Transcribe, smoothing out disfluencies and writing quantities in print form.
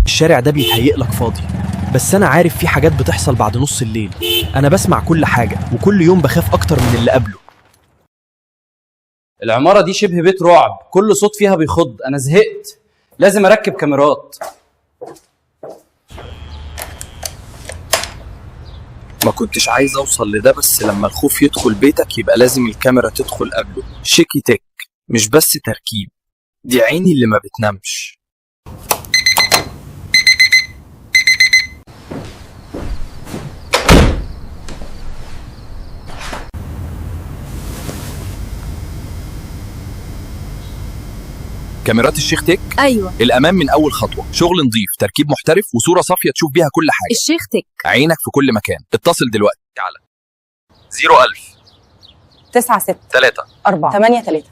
الشارع ده بيتهيأ لك فاضي، بس أنا عارف في حاجات بتحصل بعد نص الليل. أنا بسمع كل حاجة وكل يوم بخاف أكتر من اللي قبله. العمارة دي شبه بيت رعب، كل صوت فيها بيخض. أنا زهقت، لازم أركب كاميرات. ما كنتش عايز اوصل لده، بس لما الخوف يدخل بيتك يبقى لازم الكاميرا تدخل قبله. شيكي تك، مش بس تركيب، دي عيني اللي ما بتنامش. كاميرات الشيخ تك. ايوه الامان من اول خطوه، شغل نظيف، تركيب محترف، وصوره صافيه تشوف بيها كل حاجه. الشيخ تك. عينك في كل مكان. اتصل دلوقتي على 01000 96 3 4 8 3.